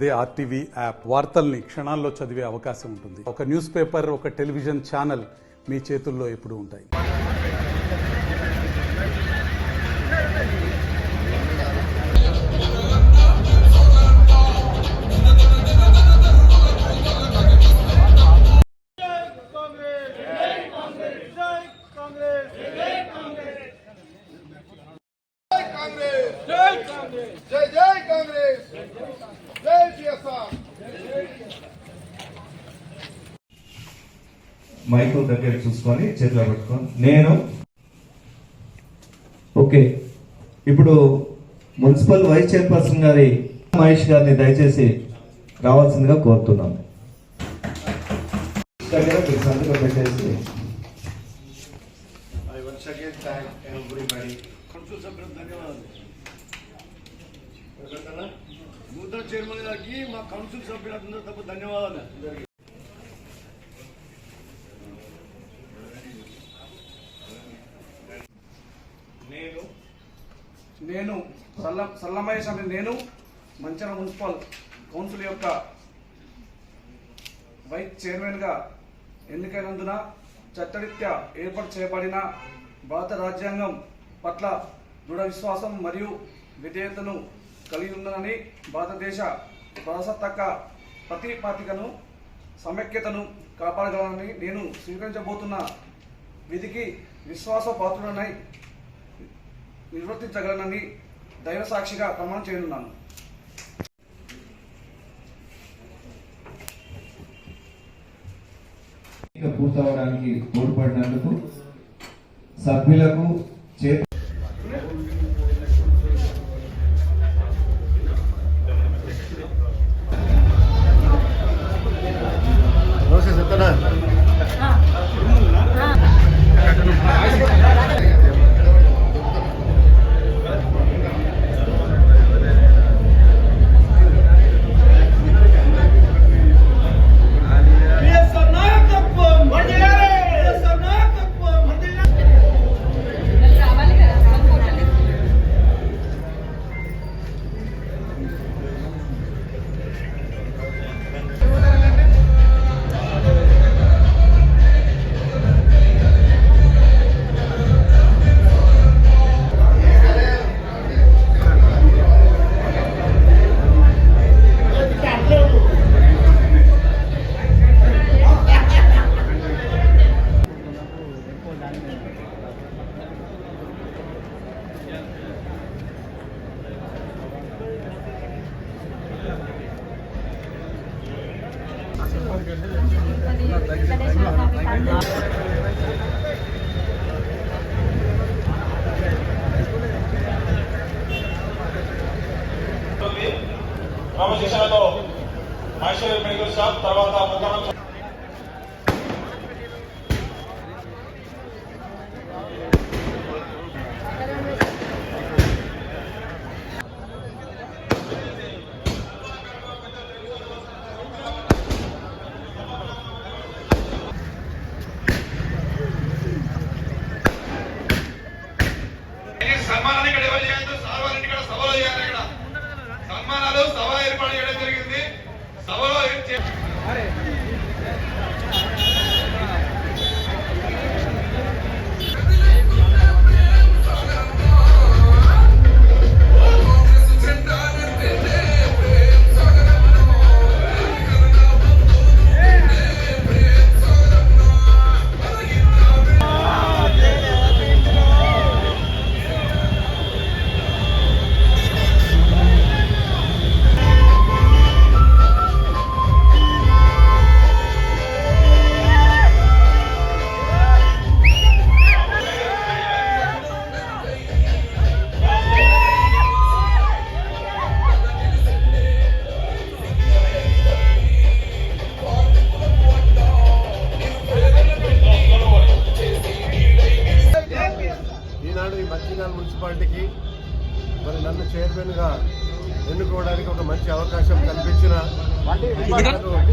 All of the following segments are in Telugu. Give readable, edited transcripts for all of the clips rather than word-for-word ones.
అదే ఆర్టీవీ యాప్ వార్తల్ని క్షణాల్లో చదివే అవకాశం ఉంటుంది. ఒక న్యూస్ పేపర్, ఒక టెలివిజన్ ఛానల్ మీ చేతుల్లో ఎప్పుడూ ఉంటాయి. జై జై కాంగ్రెస్, జై సిఎస్ఆర్. మైకు దగ్గర చూసుకొని చేతిలో పెట్టుకొని నేను ఓకే. ఇప్పుడు మున్సిపల్ వైస్ చైర్పర్సన్ గారి మహేష్ గారిని దయచేసి రావాల్సిందిగా కోరుతున్నాను. దగ్గర మీరు సంతకం పెట్టేసి నూతన చైర్మన్ గారికి మా కౌన్సిల్ సభ్యులందరూ తప్ప ధన్యవాదాలు. నేను సల్లమహేష్ అనే నేను మంచిర్యాల మున్సిపల్ కౌన్సిల్ యొక్క వైస్ చైర్మన్గా ఎన్నికైనందున చట్టరీత్యా ఏర్పాటు చేయబడిన భారత రాజ్యాంగం పట్ల దృఢ విశ్వాసం మరియు విధేయతను కలిగి ఉందని, భారతదేశ ప్రజాసత్తాక ప్రతిపాదికను సమైక్యతను కాపాడగలనని, నేను స్వీకరించబోతున్న విధికి విశ్వాసపాత్రుడనై నిర్వర్తించగలనని దైవ సాక్షిగా ప్రమాణం చేయనున్నాను. పూర్తవడానికి తోడ్పడినందుకు సభ్యులకు క్రమశిక్షణతో మైసూర్ మెడికల్ షాప్ తర్వాత ముఖ్యమంత్రి సన్మానాన్ని ఇక్కడ ఎవరు చేయాలి? సార్ వాళ్ళ ఇంటికాడ సభలో చేయాలి. ఇక్కడ సన్మానాలు సభ ఏర్పాటు చేయడం జరిగింది. సభలో మంచిర్యాల మున్సిపాలిటీకి మరి నన్ను చైర్మన్గా ఎన్నుకోవడానికి ఒక మంచి అవకాశం కల్పించిన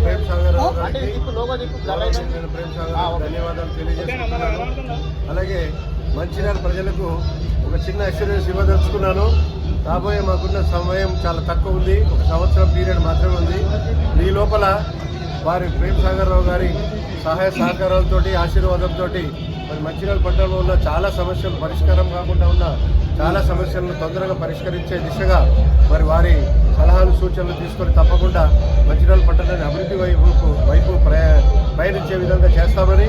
ప్రేమ్ సాగర్ ధన్యవాదాలు తెలియజేస్తున్నాను. అలాగే మంచిర్యాల ప్రజలకు ఒక చిన్న అష్యూరెన్స్ ఇవ్వదలుచుకున్నాను. రాబోయే మాకున్న సమయం చాలా తక్కువ ఉంది, 1 సంవత్సరం పీరియడ్ మాత్రమే ఉంది. ఈ లోపల వారి ప్రేమ్ సాగర్ రావు గారి సహాయ సహకారాలతో ఆశీర్వాదంతో మరి మంచిర్యాల పట్టణంలో ఉన్న చాలా సమస్యలు పరిష్కారం కాకుండా ఉన్న చాలా సమస్యలను తొందరగా పరిష్కరించే దిశగా మరి వారి సలహాలు సూచనలు తీసుకొని తప్పకుండా మంచిర్యాల పట్టణాన్ని అభివృద్ధి వైపు పయనించే విధంగా చేస్తామని,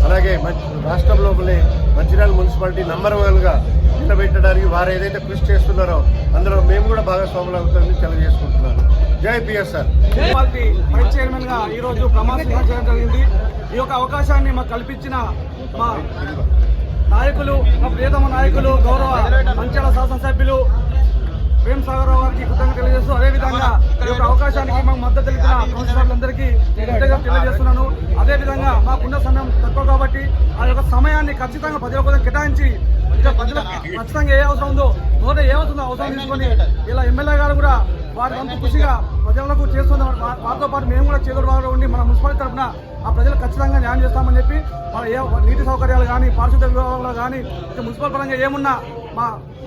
అలాగే రాష్ట్రంలోనే మంచిర్యాల మున్సిపాలిటీ నంబర్ 1గా నిలబెట్టడానికి వారు ఏదైతే కృషి చేస్తున్నారో అందులో మేము కూడా భాగస్వాములు అవుతామని తెలియజేసుకుంటున్నాను. జై పిఎస్ఆర్. మున్సిపాలిటీ వైస్ చైర్మన్ గా ఈ రోజు ప్రమాణ స్వీకారం చేయడం జరిగింది. ఈ యొక్క అవకాశాన్ని మాకు కల్పించిన మా నాయకులు, మా ప్రియతమ నాయకులు, గౌరవ మంచిర్యాల శాసనసభ్యులు ప్రేమ్ సాగర్ రావు గారికి కృతజ్ఞతలు తెలియజేస్తూ, అదేవిధంగా ఈ యొక్క అవకాశానికి మాకు మద్దతు తెలిపిన కౌన్సిలర్లందరికీ కృతజ్ఞతలు తెలియజేస్తున్నాను. అదేవిధంగా మాకున్న సమయం తక్కువ కాబట్టి ఆ యొక్క సమయాన్ని ఖచ్చితంగా 10 రోజులు కేటాయించి ఇక ప్రజలకు ఖచ్చితంగా ఏ అవసరం ఉందో మొదట ఏ అవసరం తీసుకొని ఇలా ఎమ్మెల్యే గారు కూడా వారి వంతు కృషిగా ప్రజలకు చేస్తున్న వారితో పాటు మేము కూడా చేతుడు వారు ఉండి మన మున్సిపాలిటీ తరఫున ఆ ప్రజలకు ఖచ్చితంగా న్యాయం చేస్తామని చెప్పి మన నీటి సౌకర్యాలు కానీ పారిశుద్ధ్య విభాగంలో కానీ మున్సిపల్ పరంగా ఏమున్నా మా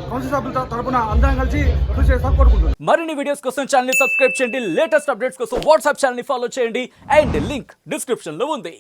కౌన్సిల్ సభ్యుల తరఫున అందరం కలిసి కృషి చేస్తాం కోరుకుంటున్నాం. మరిన్ని వీడియోస్ కోసం ఛానల్ ని సబ్స్క్రైబ్ చేయండి, లేటెస్ట్ అప్డేట్స్ కోసం వాట్సాప్ ఛానల్ ని ఫాలో చేయండి అండ్ లింక్ డిస్క్రిప్షన్ లో ఉంది.